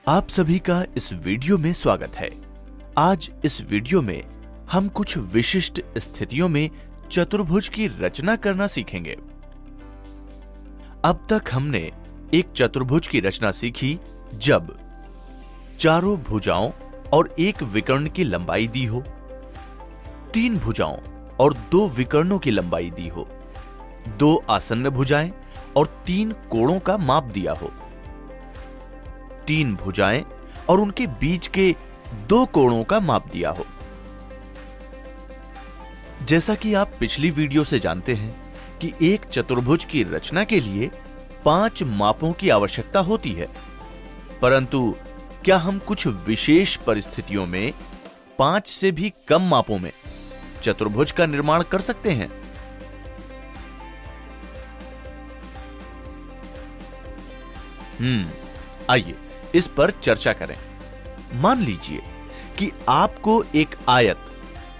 आप सभी का इस वीडियो में स्वागत है। आज इस वीडियो में हम कुछ विशिष्ट स्थितियों में चतुर्भुज की रचना करना सीखेंगे। अब तक हमने एक चतुर्भुज की रचना सीखी जब चारों भुजाओं और एक विकर्ण की लंबाई दी हो, तीन भुजाओं और दो विकर्णों की लंबाई दी हो, दो आसन्न भुजाएं और तीन कोणों का माप दिया हो, तीन भुजाएं और उनके बीच के दो कोणों का माप दिया हो। जैसा कि आप पिछली वीडियो से जानते हैं कि एक चतुर्भुज की रचना के लिए 5 मापों की आवश्यकता होती है, परंतु क्या हम कुछ विशेष परिस्थितियों में 5 से भी कम मापों में चतुर्भुज का निर्माण कर सकते हैं? आइए इस पर चर्चा करें। मान लीजिए कि आपको एक आयत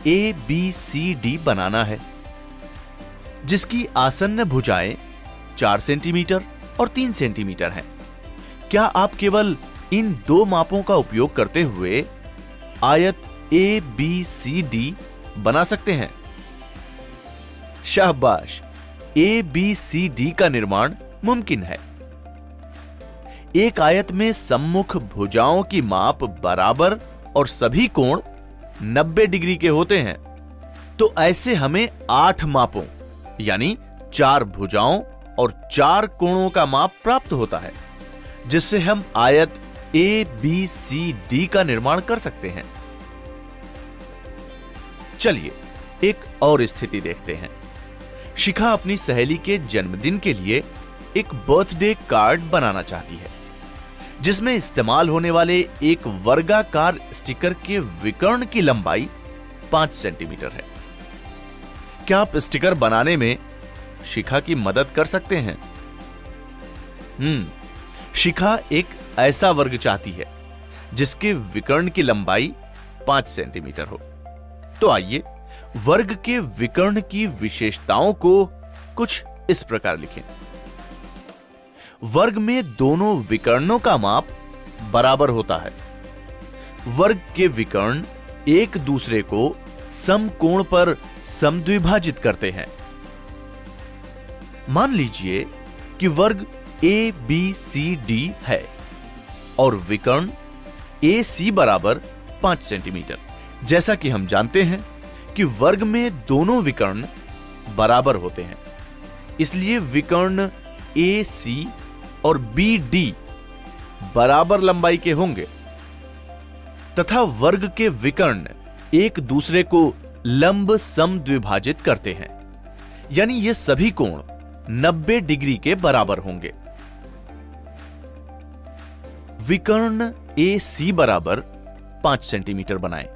ABCD बनाना है जिसकी आसन्न भुजाएं 4 सेंटीमीटर और 3 सेंटीमीटर हैं। क्या आप केवल इन दो मापों का उपयोग करते हुए आयत ABCD बना सकते हैं? शाबाश, ABCD का निर्माण मुमकिन है। एक आयत में सम्मुख भुजाओं की माप बराबर और सभी कोण 90 डिग्री के होते हैं, तो ऐसे हमें 8 मापों यानी 4 भुजाओं और 4 कोणों का माप प्राप्त होता है, जिससे हम आयत ABCD का निर्माण कर सकते हैं। चलिए एक और स्थिति देखते हैं। शिखा अपनी सहेली के जन्मदिन के लिए एक बर्थडे कार्ड बनाना चाहती है जिसमें इस्तेमाल होने वाले एक वर्गाकार स्टिकर के विकर्ण की लंबाई 5 सेंटीमीटर है। क्या आप स्टिकर बनाने में शिखा की मदद कर सकते हैं? शिखा एक ऐसा वर्ग चाहती है जिसके विकर्ण की लंबाई 5 सेंटीमीटर हो। तो आइए वर्ग के विकर्ण की विशेषताओं को कुछ इस प्रकार लिखें। वर्ग में दोनों विकर्णों का माप बराबर होता है। वर्ग के विकर्ण एक दूसरे को समकोण पर समद्विभाजित करते हैं। मान लीजिए कि वर्ग ABCD है और विकर्ण AC बराबर 5 सेंटीमीटर। जैसा कि हम जानते हैं कि वर्ग में दोनों विकर्ण बराबर होते हैं, इसलिए विकर्ण AC और BD बराबर लंबाई के होंगे तथा वर्ग के विकर्ण एक दूसरे को लंब समद्विभाजित करते हैं, यानी ये सभी कोण 90 डिग्री के बराबर होंगे। विकर्ण AC बराबर 5 सेंटीमीटर बनाएं।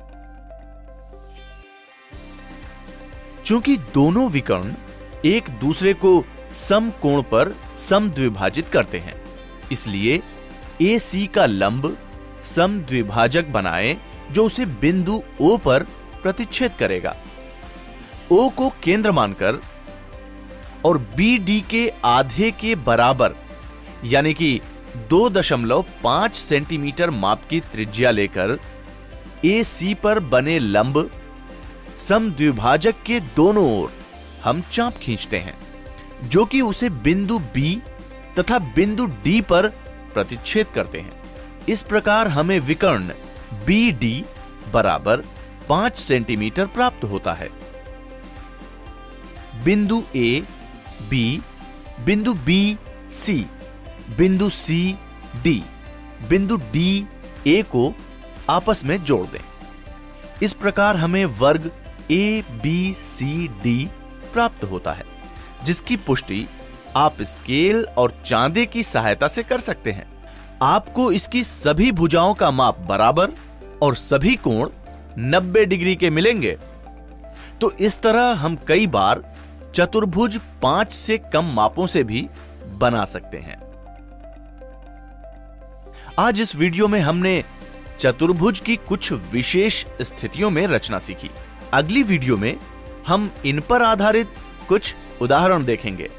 चूंकि दोनों विकर्ण एक दूसरे को समकोण पर समद्विभाजित करते हैं, इसलिए AC का लंब समद्विभाजक बनाएं जो उसे बिंदु O पर प्रतिच्छेद करेगा। O को केंद्र मानकर और BD के आधे के बराबर यानी कि 2.5 सेंटीमीटर माप की त्रिज्या लेकर AC पर बने लंब समद्विभाजक के दोनों ओर हम चाप खींचते हैं जो कि उसे बिंदु B तथा बिंदु D पर प्रतिच्छेद करते हैं। इस प्रकार हमें विकर्ण BD बराबर 5 सेंटीमीटर प्राप्त होता है। बिंदु A, B, बिंदु B, C, बिंदु C, D, बिंदु D, A को आपस में जोड़ दें। इस प्रकार हमें वर्ग ABCD प्राप्त होता है, जिसकी पुष्टि आप स्केल और चांदे की सहायता से कर सकते हैं। आपको इसकी सभी भुजाओं का माप बराबर और सभी कोण 90 डिग्री के मिलेंगे। तो इस तरह हम कई बार चतुर्भुज 5 से कम मापों से भी बना सकते हैं। आज इस वीडियो में हमने चतुर्भुज की कुछ विशेष स्थितियों में रचना सीखी। अगली वीडियो में हम इन पर आधारित कुछ उदाहरण देखेंगे।